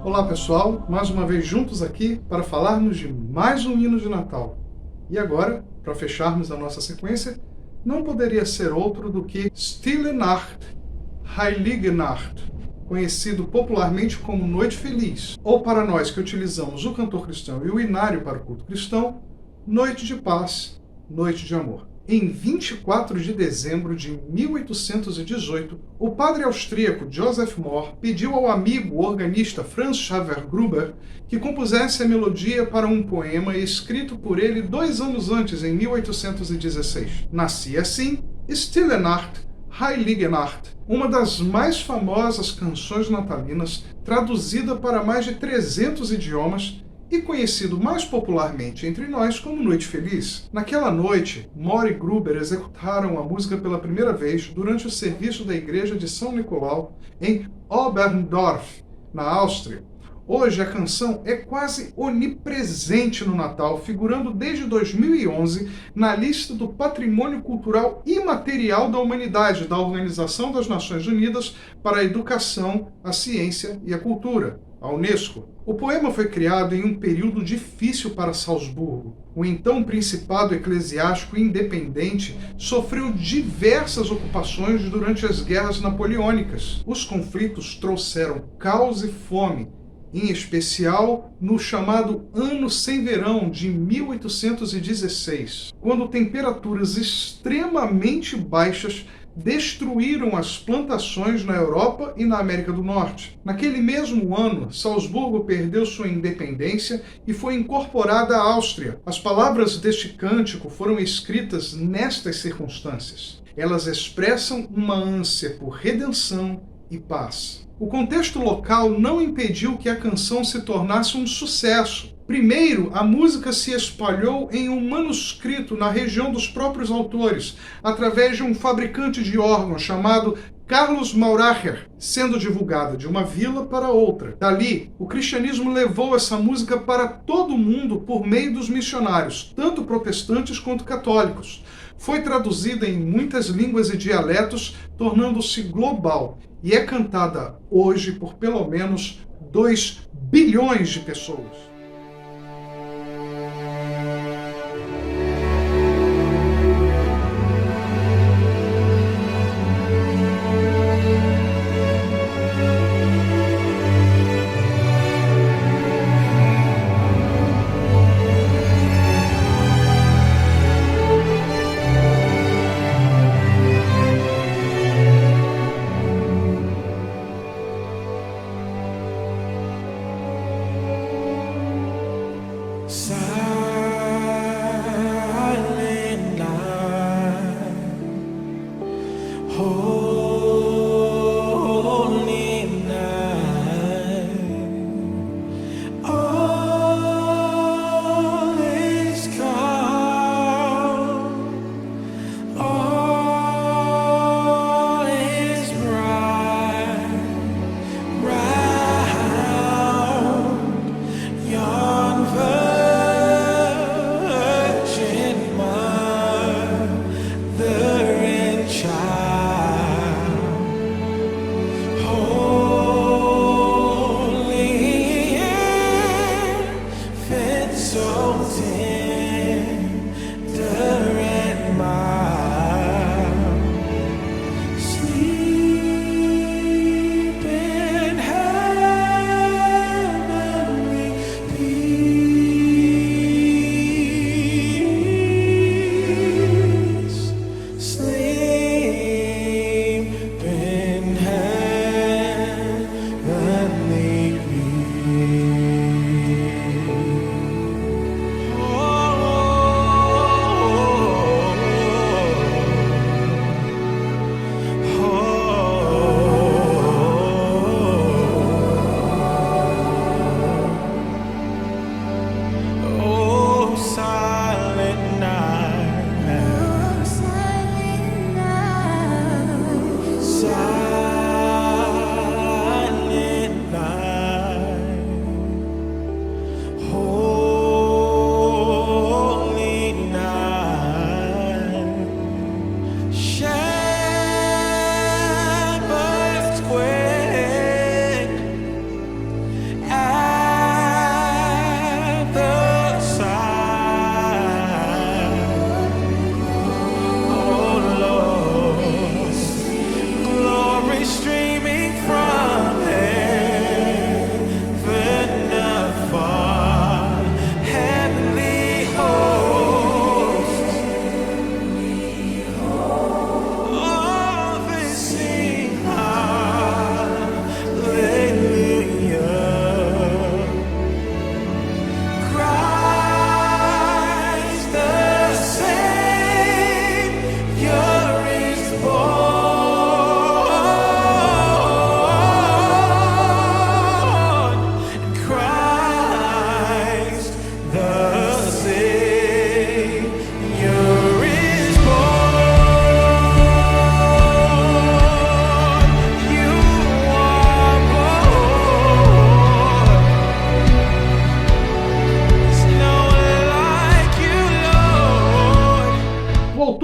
Olá pessoal, mais uma vez juntos aqui para falarmos de mais um hino de Natal. E agora, para fecharmos a nossa sequência, não poderia ser outro do que Stille Nacht, Heilige Nacht, conhecido popularmente como Noite Feliz, ou para nós que utilizamos o cantor cristão e o inário para o culto cristão, Noite de Paz, Noite de Amor. Em 24 de dezembro de 1818, o padre austríaco Joseph Mohr pediu ao amigo organista Franz Xaver Gruber que compusesse a melodia para um poema escrito por ele 2 anos antes, em 1816. Nascia assim Stille Nacht, Heilige Nacht, uma das mais famosas canções natalinas, traduzida para mais de 300 idiomas, e conhecido mais popularmente entre nós como Noite Feliz. Naquela noite, Mohr e Gruber executaram a música pela primeira vez durante o serviço da igreja de São Nicolau em Oberndorf, na Áustria. Hoje a canção é quase onipresente no Natal, figurando desde 2011 na lista do Patrimônio Cultural Imaterial da Humanidade da Organização das Nações Unidas para a Educação, a Ciência e a Cultura, a Unesco. O poema foi criado em um período difícil para Salzburgo. O então Principado Eclesiástico Independente sofreu diversas ocupações durante as guerras napoleônicas. Os conflitos trouxeram caos e fome, em especial no chamado Ano Sem Verão de 1816, quando temperaturas extremamente baixas destruíram as plantações na Europa e na América do Norte. Naquele mesmo ano, Salzburgo perdeu sua independência e foi incorporada à Áustria. As palavras deste cântico foram escritas nestas circunstâncias. Elas expressam uma ânsia por redenção e paz. O contexto local não impediu que a canção se tornasse um sucesso. Primeiro, a música se espalhou em um manuscrito na região dos próprios autores, através de um fabricante de órgãos chamado Carlos Mauracher, sendo divulgada de uma vila para outra. Dali, o cristianismo levou essa música para todo o mundo por meio dos missionários, tanto protestantes quanto católicos. Foi traduzida em muitas línguas e dialetos, tornando-se global, e é cantada hoje por pelo menos 2 bilhões de pessoas.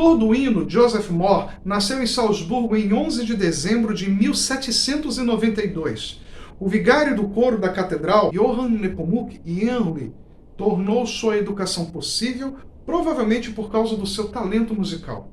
autor do hino, Joseph Mohr, nasceu em Salzburgo em 11 de dezembro de 1792. O vigário do coro da catedral, Johann Nepomuk Jänrli, tornou sua educação possível, provavelmente por causa do seu talento musical.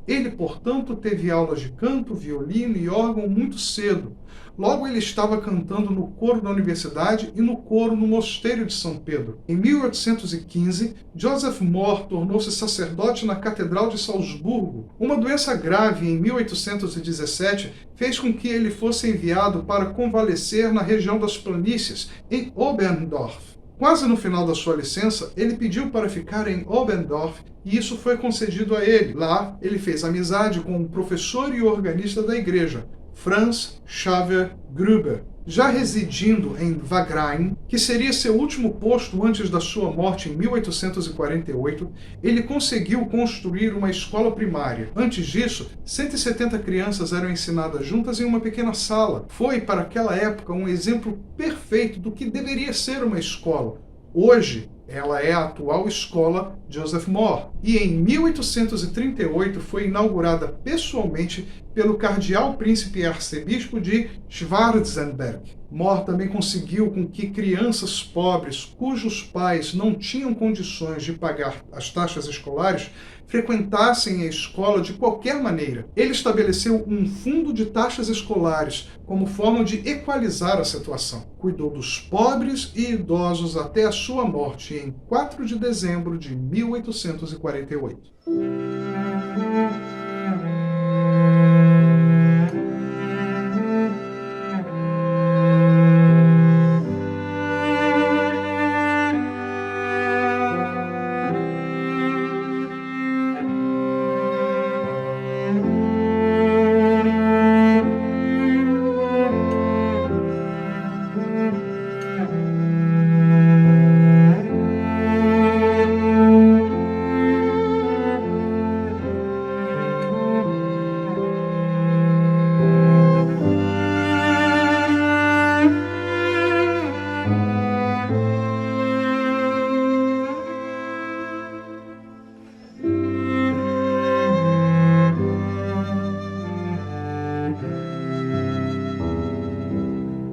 Ele, portanto, teve aulas de canto, violino e órgão muito cedo. Logo, ele estava cantando no coro da universidade e no coro no mosteiro de São Pedro. Em 1815, Joseph Mohr tornou-se sacerdote na Catedral de Salzburgo. Uma doença grave em 1817 fez com que ele fosse enviado para convalescer na região das planícies, em Oberndorf. Quase no final da sua licença, ele pediu para ficar em Oberndorf e isso foi concedido a ele. Lá, ele fez amizade com um professor e organista da igreja, Franz Xaver Gruber. Já residindo em Wagrain, que seria seu último posto antes da sua morte em 1848, ele conseguiu construir uma escola primária. Antes disso, 170 crianças eram ensinadas juntas em uma pequena sala. Foi, para aquela época, um exemplo perfeito do que deveria ser uma escola. Hoje, ela é a atual escola Joseph Mohr. E em 1838 foi inaugurada pessoalmente pelo cardeal príncipe e arcebispo de Schwarzenberg. Mohr também conseguiu com que crianças pobres, cujos pais não tinham condições de pagar as taxas escolares, frequentassem a escola de qualquer maneira. Ele estabeleceu um fundo de taxas escolares como forma de equalizar a situação. Cuidou dos pobres e idosos até a sua morte em 4 de dezembro de 1848.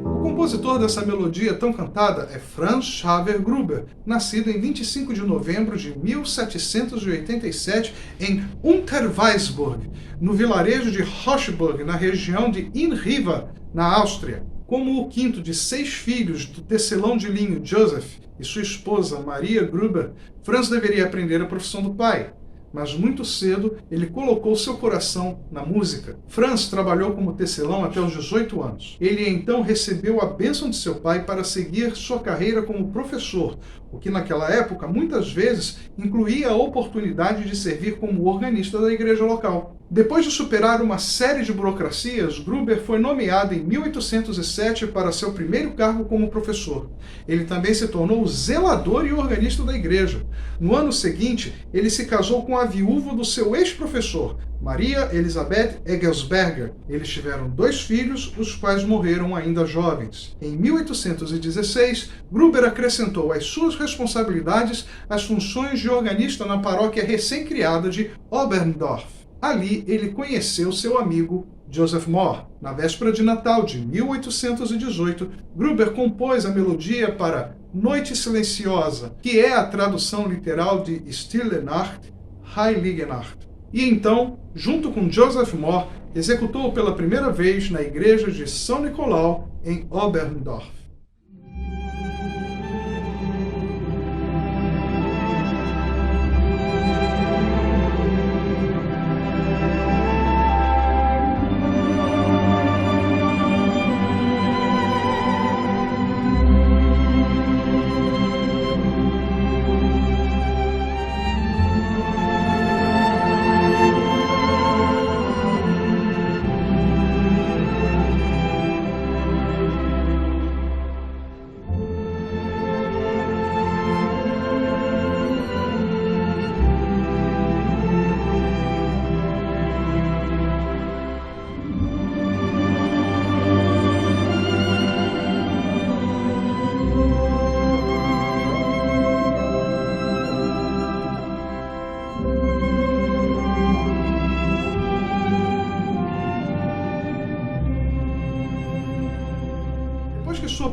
O compositor dessa melodia tão cantada é Franz Xaver Gruber, nascido em 25 de novembro de 1787 em Unterweisburg, no vilarejo de Hochburg, na região de Inn-Riva, na Áustria. Como o quinto de 6 filhos do tecelão de linho Joseph e sua esposa Maria Gruber, Franz deveria aprender a profissão do pai. Mas muito cedo ele colocou seu coração na música. Franz trabalhou como tecelão até os 18 anos. Ele então recebeu a bênção de seu pai para seguir sua carreira como professor, o que naquela época muitas vezes incluía a oportunidade de servir como organista da igreja local. Depois de superar uma série de burocracias, Gruber foi nomeado em 1807 para seu primeiro cargo como professor. Ele também se tornou zelador e organista da igreja. No ano seguinte, ele se casou com a viúva do seu ex-professor, Maria Elisabeth Egelsberger. Eles tiveram 2 filhos, os quais morreram ainda jovens. Em 1816, Gruber acrescentou às suas responsabilidades as funções de organista na paróquia recém-criada de Oberndorf. Ali, ele conheceu seu amigo Joseph Mohr. Na véspera de Natal de 1818, Gruber compôs a melodia para Noite Silenciosa, que é a tradução literal de Stille Nacht, Heilige Nacht. E então, junto com Joseph Mohr, executou pela primeira vez na igreja de São Nicolau, em Oberndorf.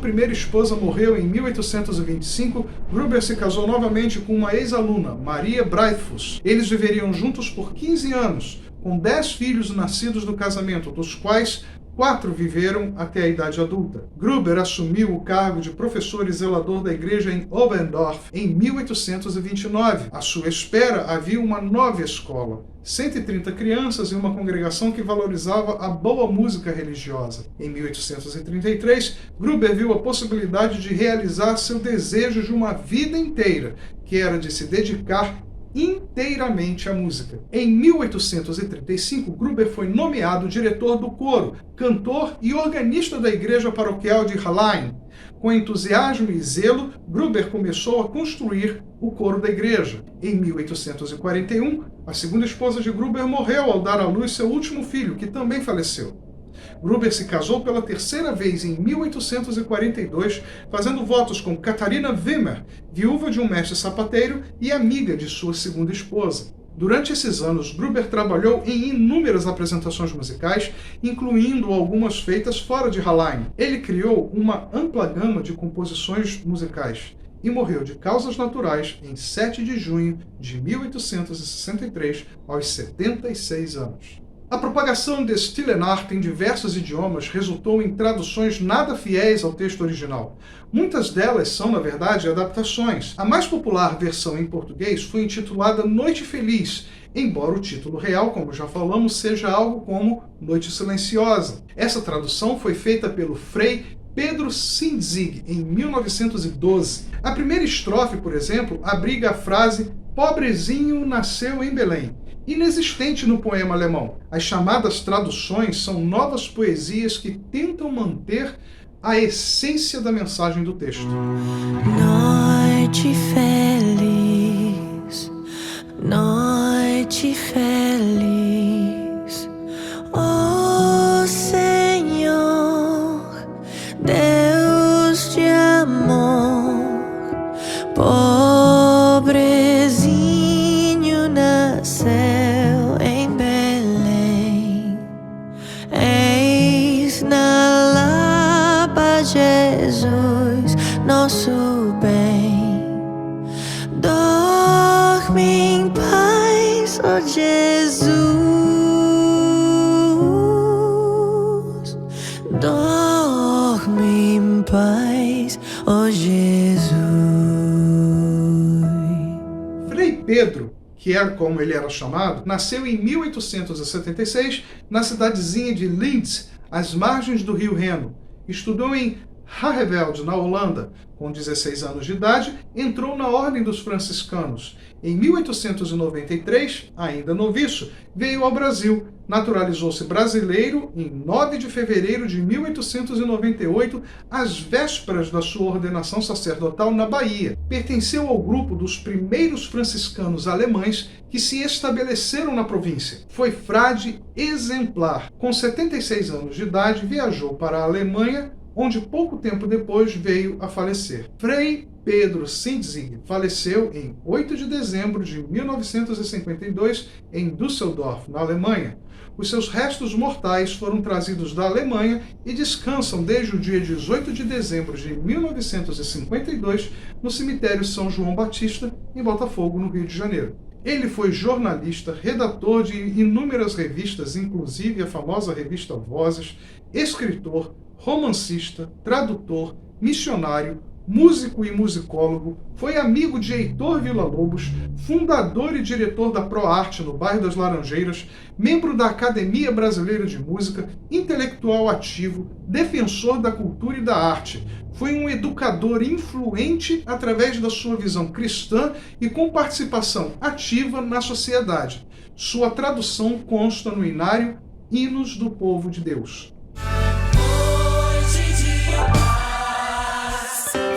primeira esposa morreu em 1825, Gruber se casou novamente com uma ex-aluna, Maria Breithfuss. Eles viveriam juntos por 15 anos, com 10 filhos nascidos do casamento, dos quais 4 viveram até a idade adulta. Gruber assumiu o cargo de professor e zelador da igreja em Oberndorf em 1829. À sua espera havia uma nova escola, 130 crianças e uma congregação que valorizava a boa música religiosa. Em 1833, Gruber viu a possibilidade de realizar seu desejo de uma vida inteira, que era de se dedicar inteiramente à música. Em 1835, Gruber foi nomeado diretor do coro, cantor e organista da igreja paroquial de Hallein. Com entusiasmo e zelo, Gruber começou a construir o coro da igreja. Em 1841, a segunda esposa de Gruber morreu ao dar à luz seu último filho, que também faleceu. Gruber se casou pela terceira vez em 1842, fazendo votos com Katharina Wimmer, viúva de um mestre sapateiro e amiga de sua segunda esposa. Durante esses anos, Gruber trabalhou em inúmeras apresentações musicais, incluindo algumas feitas fora de Hallein. Ele criou uma ampla gama de composições musicais e morreu de causas naturais em 7 de junho de 1863, aos 76 anos. A propagação de Stille Nacht em diversos idiomas resultou em traduções nada fiéis ao texto original. Muitas delas são, na verdade, adaptações. A mais popular versão em português foi intitulada Noite Feliz, embora o título real, como já falamos, seja algo como Noite Silenciosa. Essa tradução foi feita pelo Frei Pedro Sindzig, em 1912. A primeira estrofe, por exemplo, abriga a frase "Pobrezinho nasceu em Belém", inexistente no poema alemão. As chamadas traduções são novas poesias que tentam manter a essência da mensagem do texto. Noite feliz, noite feliz, ó Senhor, Deus de amor, pobrezinho nasceu em Belém, eis na Lapa Jesus, nosso bem, dorme em paz, ó Jesus, dorme em paz, ó Jesus. Frei Pedro, que era como ele era chamado, nasceu em 1876 na cidadezinha de Linz, às margens do rio Reno. Estudou em Harreveld, na Holanda. Com 16 anos de idade, entrou na Ordem dos Franciscanos. Em 1893, ainda noviço, veio ao Brasil. Naturalizou-se brasileiro em 9 de fevereiro de 1898, às vésperas da sua ordenação sacerdotal na Bahia. Pertenceu ao grupo dos primeiros franciscanos alemães que se estabeleceram na província. Foi frade exemplar. Com 76 anos de idade, viajou para a Alemanha, onde pouco tempo depois veio a falecer. Frei Pedro Sindzig faleceu em 8 de dezembro de 1952 em Düsseldorf, na Alemanha. Os seus restos mortais foram trazidos da Alemanha e descansam desde o dia 18 de dezembro de 1952 no cemitério São João Batista, em Botafogo, no Rio de Janeiro. Ele foi jornalista, redator de inúmeras revistas, inclusive a famosa revista Vozes, escritor, romancista, tradutor, missionário, músico e musicólogo, foi amigo de Heitor Villa-Lobos, fundador e diretor da ProArte no bairro das Laranjeiras, membro da Academia Brasileira de Música, intelectual ativo, defensor da cultura e da arte. Foi um educador influente através da sua visão cristã e com participação ativa na sociedade. Sua tradução consta no inário Hinos do Povo de Deus. Céu,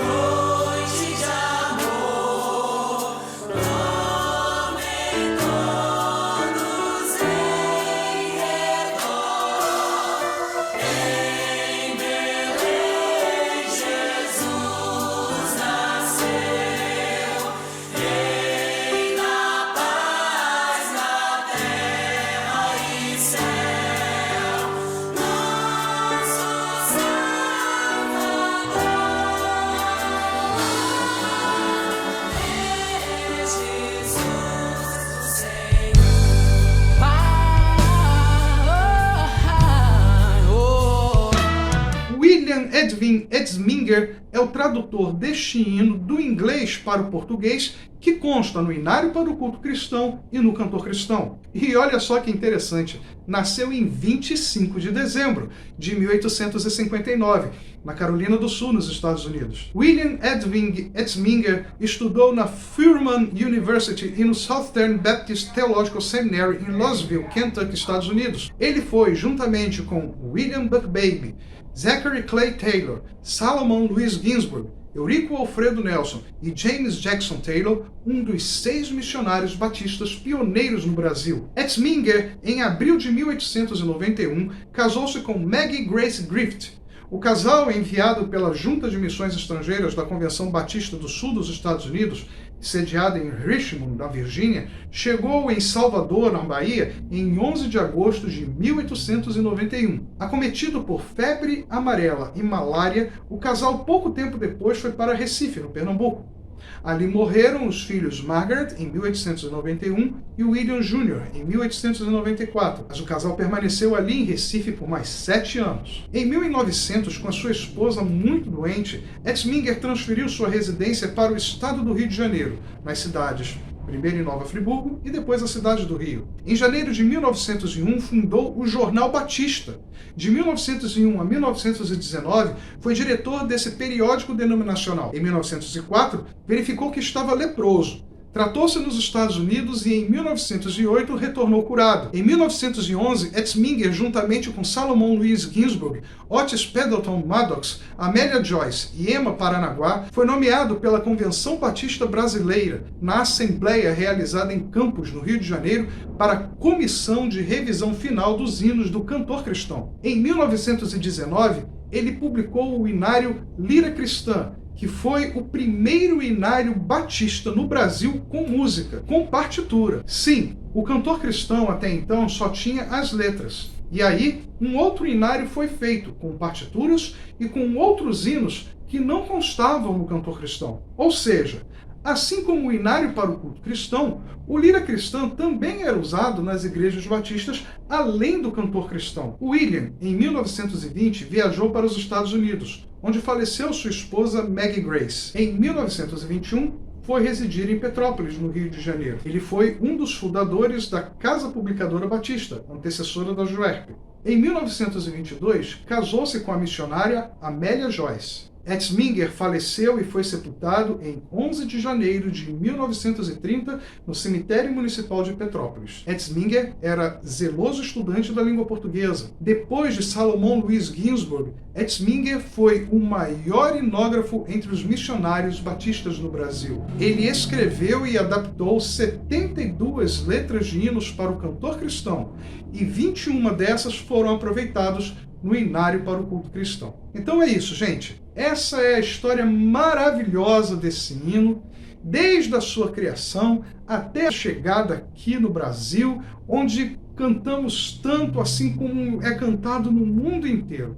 Edwin Edsminger é o tradutor deste hino do inglês para o português, que consta no Inário para o Culto Cristão e no Cantor Cristão. E olha só que interessante, nasceu em 25 de dezembro de 1859, na Carolina do Sul, nos Estados Unidos. William Edwin Edsminger estudou na Furman University e no Southern Baptist Theological Seminary em Louisville, Kentucky, Estados Unidos. Ele foi, juntamente com William Buckbaby, Zachary Clay Taylor, Salomon Louis Ginsburg, Eurico Alfredo Nelson e James Jackson Taylor, um dos 6 missionários batistas pioneiros no Brasil. Edsminger, em abril de 1891, casou-se com Maggie Grace Griffith. O casal, enviado pela Junta de Missões Estrangeiras da Convenção Batista do Sul dos Estados Unidos, sediada em Richmond, na Virgínia, chegou em Salvador, na Bahia, em 11 de agosto de 1891. Acometido por febre amarela e malária, o casal pouco tempo depois foi para Recife, no Pernambuco. Ali morreram os filhos Margaret, em 1891, e William Jr., em 1894. Mas o casal permaneceu ali em Recife por mais 7 anos. Em 1900, com a sua esposa muito doente, Edsminger transferiu sua residência para o estado do Rio de Janeiro, nas cidades primeiro em Nova Friburgo e depois a cidade do Rio. Em janeiro de 1901, fundou o Jornal Batista. De 1901 a 1919, foi diretor desse periódico denominacional. Em 1904, verificou que estava leproso. Tratou-se nos Estados Unidos e, em 1908, retornou curado. Em 1911, Edsminger, juntamente com Salomon Louis Ginsburg, Otis Pendleton Maddox, Amélia Joyce e Emma Paranaguá, foi nomeado pela Convenção Batista Brasileira, na Assembleia realizada em Campos, no Rio de Janeiro, para a Comissão de Revisão Final dos Hinos do Cantor Cristão. Em 1919, ele publicou o inário Lira Cristã, que foi o primeiro inário batista no Brasil com música, com partitura. Sim, o Cantor Cristão até então só tinha as letras. E aí, um outro inário foi feito, com partituras e com outros hinos que não constavam no Cantor Cristão. Ou seja, assim como o inário para o culto cristão, o Lira Cristã também era usado nas igrejas batistas, além do Cantor Cristão. William, em 1920, viajou para os Estados Unidos, onde faleceu sua esposa Maggie Grace. Em 1921, foi residir em Petrópolis, no Rio de Janeiro. Ele foi um dos fundadores da Casa Publicadora Batista, antecessora da JUERP. Em 1922, casou-se com a missionária Amélia Joyce. Edsminger faleceu e foi sepultado em 11 de janeiro de 1930 no Cemitério Municipal de Petrópolis. Edsminger era zeloso estudante da língua portuguesa. Depois de Salomon Louis Ginsburg, Edsminger foi o maior hinógrafo entre os missionários batistas no Brasil. Ele escreveu e adaptou 72 letras de hinos para o Cantor Cristão, e 21 dessas foram aproveitadas no inário para o culto cristão. Então é isso, gente. Essa é a história maravilhosa desse hino, desde a sua criação até a chegada aqui no Brasil, onde cantamos tanto assim como é cantado no mundo inteiro.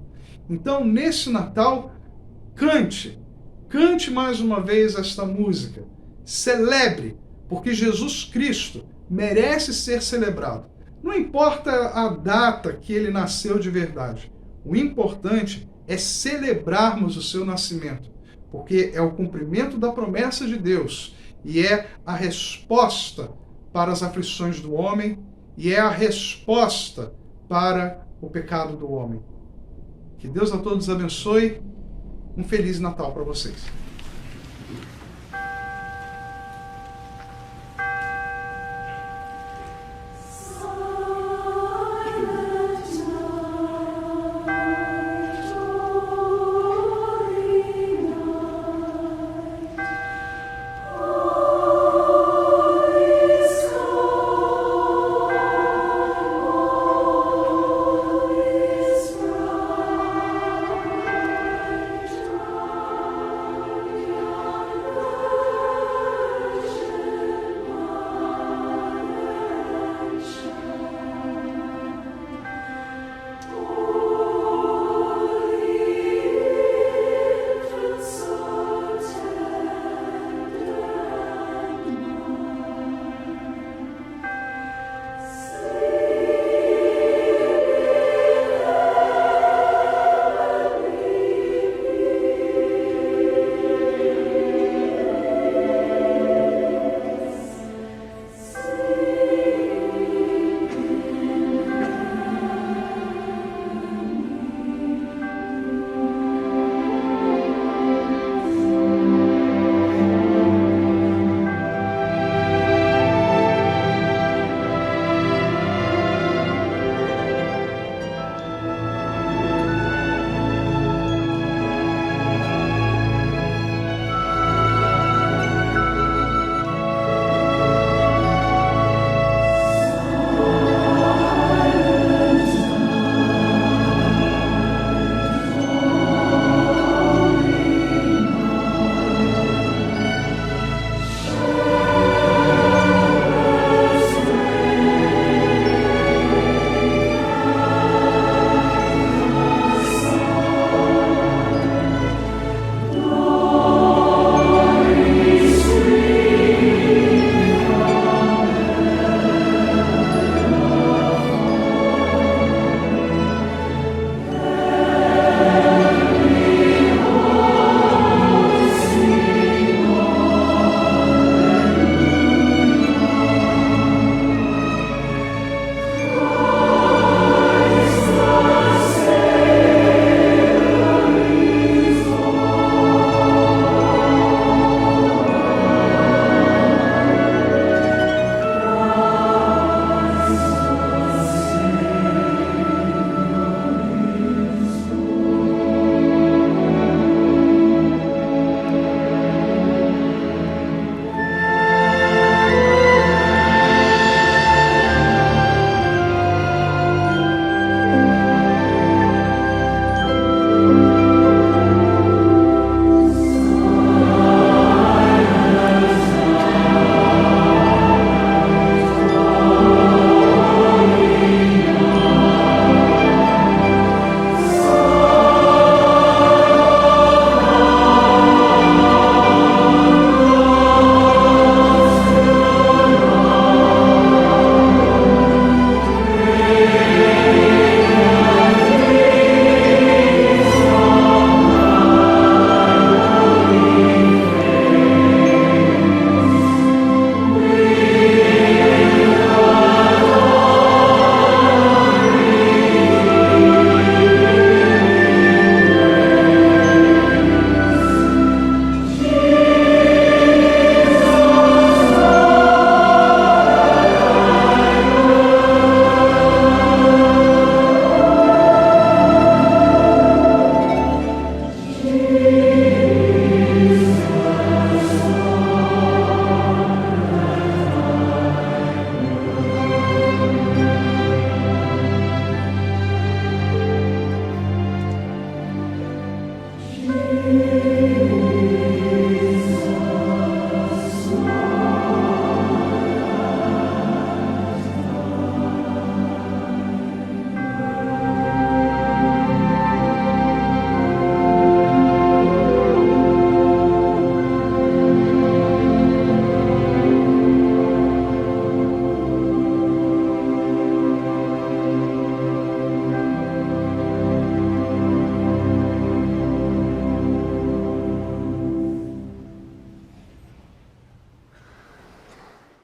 Então, nesse Natal, cante mais uma vez esta música. Celebre, porque Jesus Cristo merece ser celebrado. Não importa a data que ele nasceu de verdade. O importante é celebrarmos o seu nascimento, porque é o cumprimento da promessa de Deus e é a resposta para as aflições do homem e é a resposta para o pecado do homem. Que Deus a todos abençoe. Um Feliz Natal para vocês.